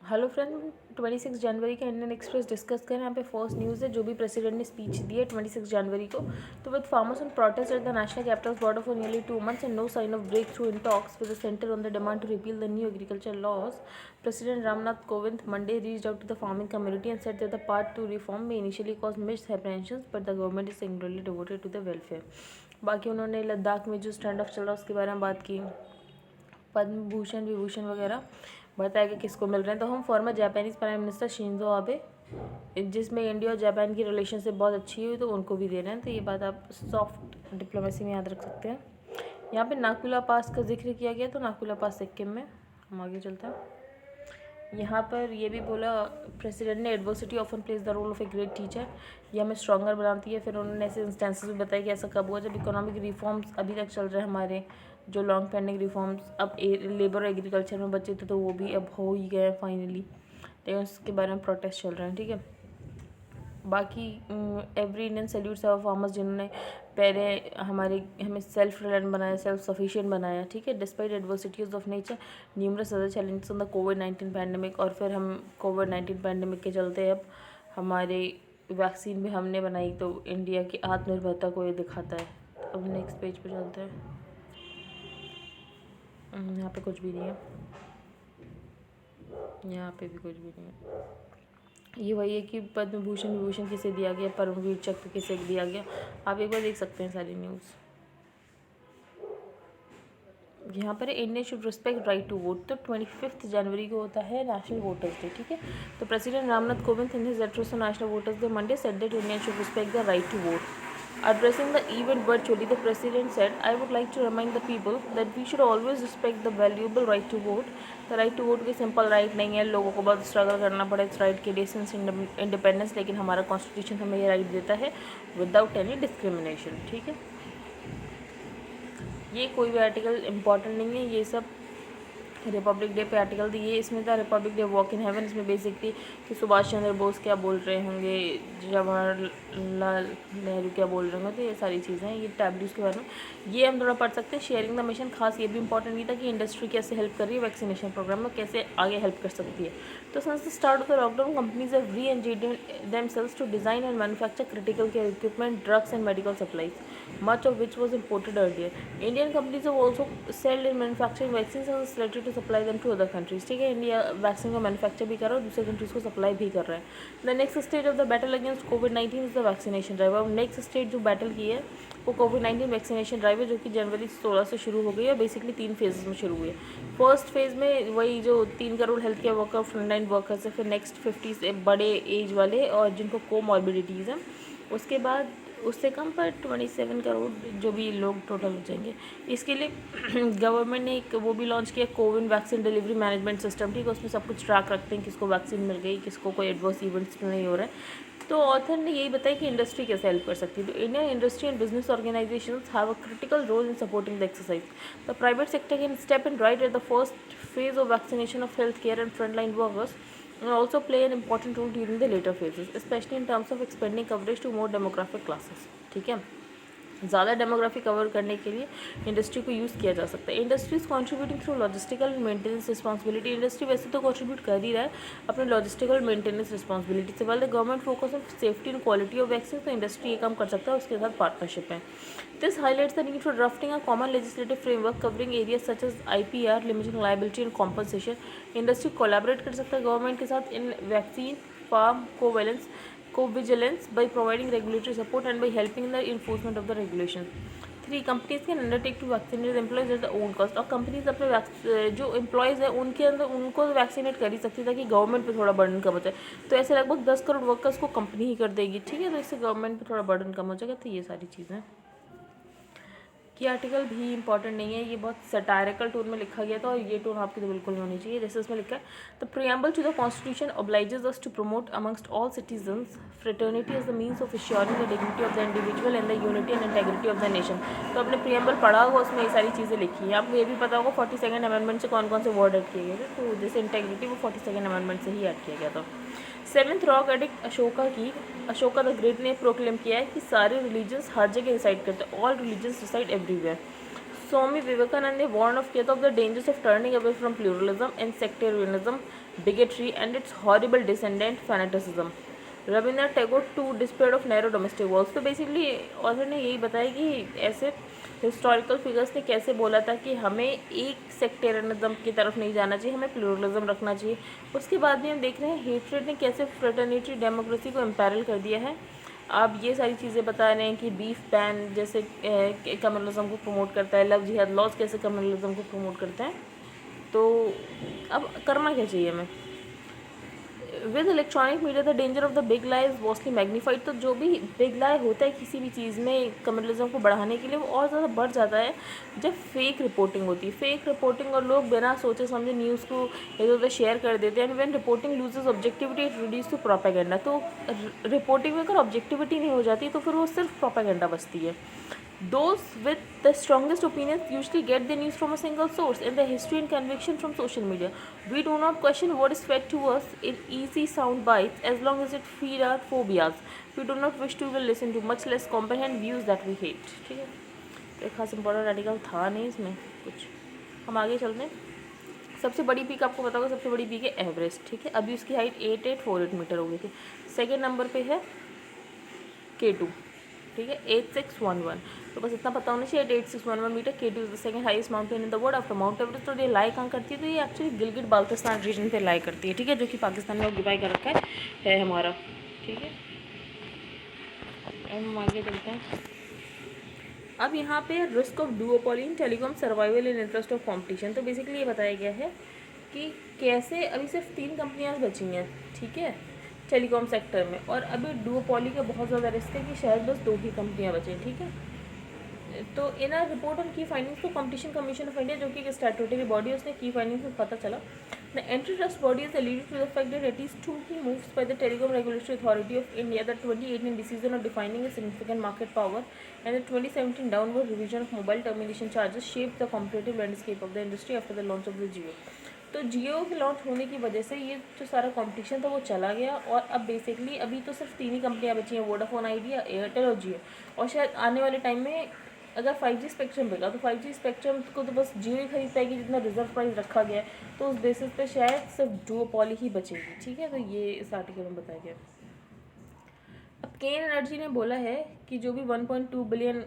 Hello friend, 26 जनवरी का Indian express discuss करें। यहाँ पे फर्स्ट न्यूज़ है जो भी प्रेसिडेंट ने स्पीच दी है 26 जनवरी को। तो with farmers on protest at the national capital's border for nearly 2 months and no sign of breakthrough in talks with the centre on the demand to repeal the new agriculture laws, president Ramnath Kovind Monday reached out to the farming community and said that the part to reform may initially cause misapprehensions but the government is singularly devoted to the welfare. बाकी उन्होंने लद्दाख में जो stand of चल रहा है उसके बारे में बात की, पद्म भूषण विभूषण वगैरह बताया कि किसको मिल रहे हैं। तो हम farmer Japanese prime minister Shinzo Abe, जिसमें इंडिया और जापान की रिलेशनशिप बहुत अच्छी हुई, तो उनको भी दे रहे हैं। तो ये बात आप सॉफ्ट डिप्लोमेसी में याद रख सकते हैं। यहाँ पे नाकुला पास का जिक्र किया गया, तो नाकुला पास सिक्किम में। हम आगे चलते हैं। यहाँ पर ये भी बोला प्रेसिडेंट ने, adversity often plays the role of a great teacher, ये हमें स्ट्रॉन्गर बनाती है। फिर उन्होंने ऐसे इंस्टेंसेस भी बताया कि ऐसा कब हुआ जब इकोनॉमिक रिफॉर्म्स अभी तक चल रहे हैं हमारे, जो लॉन्ग पेंडिंग रिफॉर्म्स अब लेबर और एग्रीकल्चर में बचे थे तो वो भी अब हो ही गए फाइनली, लेकिन उसके बारे में प्रोटेस्ट चल रहे हैं। ठीक है, बाकी every Indian salutes our farmers, जिन्होंने पहले हमें सेल्फ रिलायंट बनाया, सेल्फ सफिशिएंट बनाया। ठीक है, despite adversities of nature, numerous other challenges on the covid pandemic. और फिर हम कोविड-19 पैंडेमिक के चलते अब हमारे वैक्सीन भी हमने बनाई, तो इंडिया की आत्मनिर्भरता को ये दिखाता है। अब नेक्स्ट पेज पर चलते हैं। यहाँ पे कुछ भी नहीं है, यहाँ पे भी कुछ भी नहीं है। ये वही है कि पद्म भूषण विभूषण किसे दिया गया, परमवीर चक्र किसे दिया गया, आप एक बार देख सकते हैं सारी न्यूज़। यहाँ पर India should respect right to vote, तो 25 जनवरी को होता है नेशनल वोटर्स डे। ठीक है, तो president Ramnath Kovind in his address on national voters day Monday said that India should respect the right to vote. Addressing the event virtually, the president said, "I would like to remind the people that we should always respect the valuable right to vote." The right to vote कोई simple right नहीं है, लोगों को बहुत struggle करना पड़ा इस right के लिए सिंस इंडिपेंडेंस, लेकिन हमारा कॉन्स्टिट्यूशन हमें ये राइट देता है विदाउट एनी डिस्क्रिमिनेशन। ठीक है, ये कोई भी आर्टिकल इम्पॉर्टेंट नहीं है, ये सब रिपब्लिक डे पे आर्टिकल दिए। इसमें था Republic day walk in heaven, इसमें बेसिकली कि सुभाष चंद्र बोस क्या बोल रहे होंगे, जवाहरलाल नेहरू क्या बोल रहे होंगे, तो ये सारी चीज़ें हैं। ये टैबलेट्स के बारे में ये हम थोड़ा पढ़ सकते हैं। शेयरिंग द मिशन, खास ये भी इंपॉर्टेंट नहीं था कि इंडस्ट्री कैसे हेल्प कर रही है वैक्सीनेशन प्रोग्राम में, कैसे आगे हेल्प कर सकती है। तो since the start of the lockdown companies have re-engineered themselves to design and manufacture critical care equipment, drugs and medical supplies, much of which was imported earlier. Indian companies have also excelled in manufacturing vaccines and are slated to supply them to other countries. ठीक है, India vaccine को manufacture भी कर रहा है और दूसरे countries को सप्लाई भी कर रहा है। The next stage of the battle against covid is the vaccination drive. अब नेक्स्ट स्टेज जो बैटल की है वो कोविड-19 वैक्सीनेशन ड्राइव है, जो कि जनवरी 16 से शुरू हो गई है। बेसिकली 3 फेजेस में शुरू हुई है। फर्स्ट फेज़ में वही जो 3 crore health care worker, frontline workers है, फिर नेक्स्ट 50 से बड़े एज वाले और जिनको कोमॉर्बिडिटीज़ हैं, उसके बाद उससे कम पर 27 करोड़ जो भी लोग टोटल हो जाएंगे। इसके लिए गवर्नमेंट ने एक वो भी लॉन्च किया, CoWIN vaccine delivery management system. ठीक है, उसमें सब कुछ ट्रैक रखते हैं, किसको वैक्सीन मिल गई, किसको कोई एडवर्स इवेंट्स नहीं हो रहा है। तो ऑथर ने यही बताया कि इंडस्ट्री कैसे हेल्प कर सकती है। तो Indian industry and business organisations have a critical role in supporting the exercise. The private sector can step in right at the first phase of vaccination of health care and frontline workers and also play an important role during the later phases, especially in terms of expanding coverage to more demographic classes. ठीक है, ज़्यादा demography cover करने के लिए industry को use किया जा सकता है। Industry is contributing through logistical maintenance responsibility. Industry वैसे तो कॉन्ट्रीब्यूट कर ही रहा है अपने लॉजिस्टिकल मेंटेनेंस रिस्पॉन्सिबिलिटी से। वाले government focus on safety and quality of vaccine, तो इंडस्ट्री ये काम कर सकता है, उसके साथ पार्टनरशिप है। This highlights the need for drafting a common legislative framework covering areas such as IPR, limiting liability and compensation. Industry collaborate कर सकता है गवर्नमेंट के साथ in vaccine pharm co-vigilance by providing regulatory support and by helping in the enforcement of the regulation. 3 companies can undertake to vaccinate employees at their own cost। और companies अपने जो employees हैं उनके अंदर उनको वैक्सीनेट कर ही सकती है ताकि गवर्नमेंट पे थोड़ा बर्डन कम हो जाए। तो ऐसे लगभग 10 करोड़ वर्कर्स को कंपनी ही कर देगी। ठीक है, तो इससे गवर्नमेंट पे थोड़ा बर्डन कम हो जाएगा। तो ये सारी चीज़ें, ये आर्टिकल भी इंपॉर्टेंट नहीं है, ये बहुत सटायरिकल टोन में लिखा गया था और ये टोन आपकी तो बिल्कुल नहीं होनी चाहिए। जैसे इसमें लिखा है, the preamble to the constitution obliges us to promote amongst all citizens fraternity as the means of assuring the dignity of the individual and the unity and integrity of the nation। तो अपने preamble पढ़ा होगा, उसमें ये सारी चीज़ें लिखी हैं। आपको ये भी पता होगा 42nd अमेंडमेंट से कौन कौन से वर्ड ऐड किए गए थे, तो जैसे इंटेग्रिटी वो 42nd अमेंडमेंट से ही ऐड किया गया था। 7th rock edict Ashoka the great ने प्रोक्लेम किया है कि सारे रिलीजन्स हर जगह डिसाइड करते हैं, all religions decide everywhere. Swami Vivekananda ने वार्न ऑफ किया था of the dangers of turning away from pluralism and sectarianism bigotry and its horrible descendant fanaticism. Rabindranath Tagore to despair of narrow domestic walls. तो बेसिकली ऑथर ने यही बताया कि ऐसे हिस्टोरिकल फिगर्स ने कैसे बोला था कि हमें एक सेक्टेरियनिज्म की तरफ नहीं जाना चाहिए, हमें प्लूरलिज्म रखना चाहिए। उसके बाद भी हम देख रहे हैं हेट्रेड ने कैसे फ्रेटर्निटी डेमोक्रेसी को एम्पैरल कर दिया है। आप ये सारी चीज़ें बता रहे हैं कि बीफ बैन जैसे कम्युनलिज्म को प्रमोट करता है, लव जिहाद लॉज कैसे कम्युनलिज्म को प्रमोट करते हैं। तो अब करना क्या चाहिए हमें। With electronic media the danger of the big lie is vastly magnified. तो जो भी बिग लाई होता है किसी भी चीज़ में कम्युनलिज्म को बढ़ाने के लिए, वो और ज़्यादा बढ़ जाता है जब फेक रिपोर्टिंग होती है। फेक रिपोर्टिंग और लोग बिना सोचे समझे न्यूज़ को इधर उधर शेयर कर देते हैं। And when reporting loses objectivity it reduce to propaganda. तो रिपोर्टिंग में अगर ऑब्जेक्टिविटी नहीं हो जाती तो फिर वो सिर्फ प्रोपेगेंडा बचती है। Those with the strongest opinions usually get their news from a single source and their history and conviction from social media. We do not question what is fed to us in easy sound bites as long as it feed our phobias. We do not wish to listen to, much less comprehend views that we hate. ठीक है, तो एक खास important article था नहीं इसमें कुछ। हम आगे चलते हैं। सबसे बड़ी पीक आपको पता होगा, सबसे बड़ी पीक है एवरेस्ट। ठीक है, अभी उसकी हाइट 8848 मीटर हो गई थी। सेकेंड नंबर पे है K2। ठीक है, 8611। तो बस इतना पता होना चाहिए 8611 metre. K2 is the second highest mountain in the world after Mount Everest. तो ये लाई कहाँ करती है, तो ये एक्चुअली गिलगिट बाल्टिस्तान रीजन पे लाई करती है। ठीक है, जो कि पाकिस्तान में ऑक्यूपाई कर रखा है हमारा। ठीक है, अब हम आगे चलते हैं। अब यहाँ पे risk of duopoly in telecom survival in interest of competition. तो बेसिकली ये बताया गया है कि कैसे अभी सिर्फ 3 कंपनियाँ बची हैं, ठीक है, टेलीकॉम सेक्टर में, और अभी डुओपोली का बहुत ज़्यादा रिस्क है कि शायद बस 2 ही कंपनियाँ बचें। ठीक है, तो इन अ रिपोर्ट ऑन की फाइंडिंग्स को कॉम्पिटिशन कमीशन ऑफ इंडिया, जो कि एक स्टैट्यूटरी बॉडी है, उसने की फाइंडिंग्स में पता चला the anti trust body is alluded to the fact that at least 2 key moves by the Telecom Regulatory Authority of India, the 2018 decision of defining a significant market power and the 2017 downward revision of mobile termination charges shaped the competitive landscape of the industry after the launch of the Jio। तो जियो के launch होने की वजह से ये जो सारा competition था वो चला गया, और अब बेसिकली अभी तो सिर्फ 3 ही कंपनियां बची हैं, वोडाफोन आइडिया, एयरटेल और जियो। और शायद आने वाले टाइम में अगर 5G स्पेक्ट्रम बिका तो 5G स्पेक्ट्रम को तो बस जियो ही खरीद पाएगी जितना रिजर्व प्राइस रखा गया है। तो उस बेसिस पे शायद सिर्फ डुओपोली ही बचेगी। ठीक है, तो ये इस आर्टिकल में बताया गया। अब केन एनर्जी ने बोला है कि जो भी 1.2 बिलियन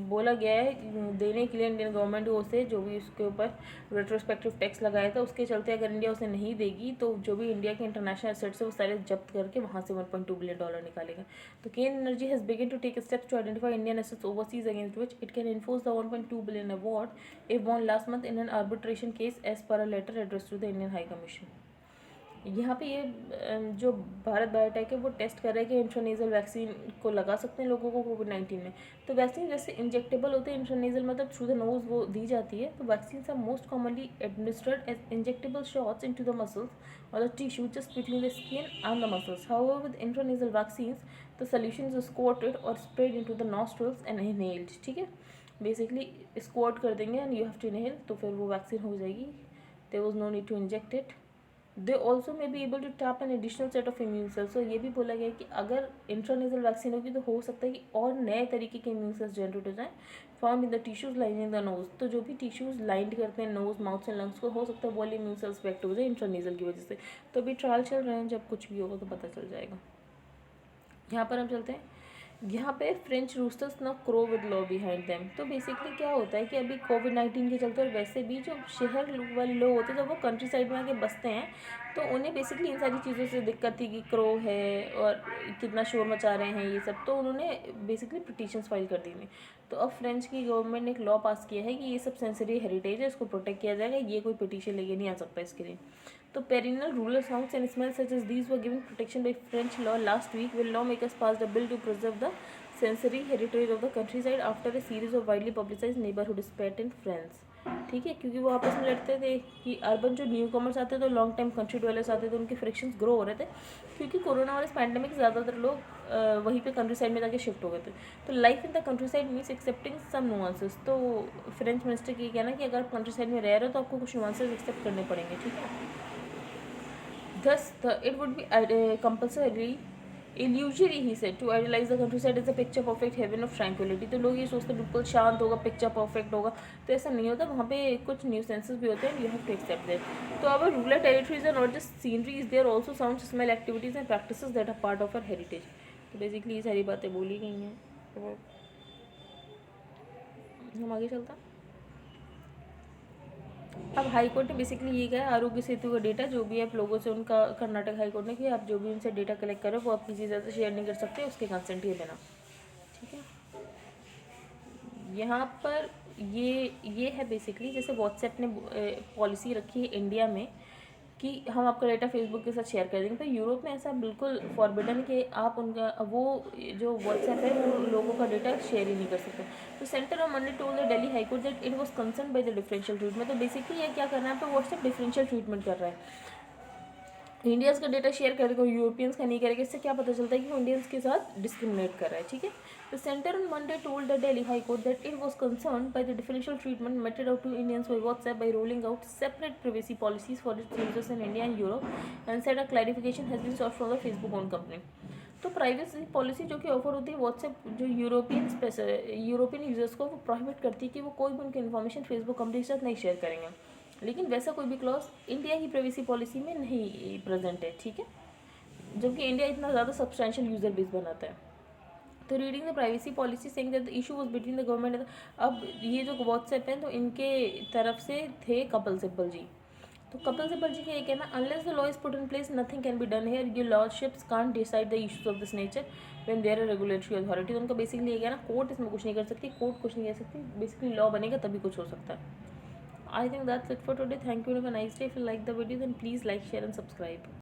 बोला गया है देने के लिए इंडियन गवर्नमेंट को, उसे जो भी उसके ऊपर रेट्रोस्पेक्टिव टैक्स लगाया था, उसके चलते अगर इंडिया उसे नहीं देगी तो जो भी इंडिया के इंटरनेशनल एसेट्स है वो सारे जब्त करके वहाँ से 1.2 बिलियन डॉलर निकालेगा। तो Cairn energy has begin to take steps to identify Indian assets overseas against which it can enforce the 1.2 billion award it won last month in an arbitration case as per a letter address to the Indian high commission. यहाँ पे ये जो Bharat biotech है वो test कर रहा है कि इंट्रानेजल वैक्सीन को लगा सकते हैं लोगों को कोविड-19 में। तो वैक्सीन जैसे इंजेक्टेबल होते हैं, इंट्रानेजल मतलब थ्रू द नोज वो दी जाती है। तो vaccine are most commonly administered as injectable shots into the muscles और the tissue just between the skin and the muscles. However with intranasal vaccines the solution is squatted और spread into the nostrils and inhaled. ठीक है, basically squat कर देंगे and you have to inhale, तो फिर वो vaccine हो जाएगी। There was no need to inject it. They also may be able to tap an additional set of immune cells. तो ये भी बोला गया है कि अगर इंट्रानेजल वैक्सीन होगी तो हो सकता है कि और नए तरीके के इम्यून सेल्स जनरेट हो जाएं found in the tissues lining the nose. तो जो भी टिश्यूज लाइंड करते हैं नोज माउथ एंड लंग्स को, हो सकता है वो इम्यून सेल्स एक्ट हो जाए इंट्रानेजल की वजह से। तो अभी ट्रायल चल रहे हैं, जब कुछ भी होगा तो पता चल जाएगा। यहाँ पर हम चलते हैं। यहाँ पे फ्रेंच रूस्टर्स ना crow with law behind them. तो बेसिकली क्या होता है कि अभी कोविड-19 के चलते और वैसे भी जो शहर वाले लोग होते हैं जब वो कंट्री साइड में आके बसते हैं तो उन्हें बेसिकली इन सारी चीज़ों से दिक्कत थी कि क्रो है और कितना शोर मचा रहे हैं ये सब। तो उन्होंने बेसिकली पिटीशंस फाइल कर दी थी। तो अब फ्रेंच की गवर्नमेंट ने एक लॉ पास किया है कि ये सब सेंसरी हेरिटेज है, इसको प्रोटेक्ट किया जाएगा, ये कोई पिटीशन लेके नहीं आ सकता इसके लिए। तो perennial rural sounds and smells such as these were given protection by French law last week. Will lawmakers passed a bill to preserve the sensory heritage of the countryside after a series of widely publicized neighborhood spat in France। ठीक है, क्योंकि वो आपस में लड़ते थे कि urban जो न्यू कमर्स आते थे तो लॉन्ग टाइम कंट्री डेवलपर्स आते थे, उनके फ्रिक्शंस ग्रो हो रहे थे क्योंकि कोरोना वायरस पैंडेमिक ज़्यादातर लोग वहीं पे कंट्री साइड में जाके शिफ्ट हो गए थे। तो life in the countryside means accepting some nuances. तो फ्रेंच मिनिस्टर की कहना कि अगर आप कंट्री साइड में रह रहे हो तो आपको कुछ नुआंसेस एक्सेप्ट करने पड़ेंगे। ठीक है, thus it would be compulsory illusory he said to idealise the countryside is a picture perfect haven of tranquillity. तो लोग ये सोचते हैं बिल्कुल शांत होगा, पिक्चर परफेक्ट होगा, तो ऐसा नहीं होता, वहाँ पे कुछ न्यूसेंसेस भी होते हैं, you have to accept that. तो our rural territories are not just sceneries, there also sounds, smell, activities and practices that are part of our heritage. तो बेसिकली ये सारी बातें बोली गई हैं। तो हम आगे चलता। अब हाई कोर्ट ने बेसिकली ये कहा, आरोग्य सेतु का डेटा जो भी आप लोगों से, उनका कर्नाटक हाई कोर्ट ने कि आप जो भी उनसे डेटा कलेक्ट करो वो आप किसी से शेयर नहीं कर सकते उसके कंसेंट के बिना। ठीक है, यहाँ पर ये है बेसिकली, जैसे व्हाट्सएप ने पॉलिसी रखी है इंडिया में कि हम आपका डेटा फेसबुक के साथ शेयर कर देंगे, पर यूरोप में ऐसा बिल्कुल फॉरबिडन है कि आप उनका वो जो व्हाट्सएप है वो लोगों का डेटा शेयर ही नहीं कर सकते। तो centre of Monday told the Delhi high court that it was concern by the differential treatment. तो बेसिकली ये क्या करना है, आप व्हाट्सएप डिफरेंशियल ट्रीटमेंट कर रहा है, इंडियंस का डेटा शेयर करेगा, यूरोपियंस का नहीं करेगा। इससे क्या पता चलता है कि वो इंडियंस के साथ डिस्क्रिमिनेट कर रहा है। ठीक है, the centre on Monday told the Delhi high court that it was concerned by the differential treatment meted out to Indians by WhatsApp by rolling out separate privacy policies for its users in India and Europe, and said a clarification has been sought from the Facebook owned company। तो privacy policy जो कि offer होती है WhatsApp जो European users को, वो prohibit करती है कि वो कोई भी उनकी इन्फॉर्मेशन फेसबुक कंपनी के साथ नहीं शेयर करेंगे, लेकिन वैसा कोई भी क्लॉज इंडिया की प्राइवेसी पॉलिसी में नहीं प्रेजेंट है। ठीक है, जबकि इंडिया इतना ज़्यादा सब्सटैंशियल यूज़र बेस बनाता है। तो reading the privacy policy saying that the issue was between the government. अब ये जो व्हाट्सएप है तो इनके तरफ से थे कपिल सिब्बल जी। तो कपिल सिब्बल जी का ये कहना, unless the law is put in place nothing can be done here, your lordships can't decide the issues of this nature when there are regulatory authority. उनका बेसिकली ये कहना, कोर्ट इसमें कुछ नहीं कर सकती, कोर्ट कुछ नहीं कर सकती, बेसिकली लॉ बनेगा तभी कुछ हो सकता है। I think that's it for today. Thank you and have a nice day. If you like the video then please like, share and subscribe.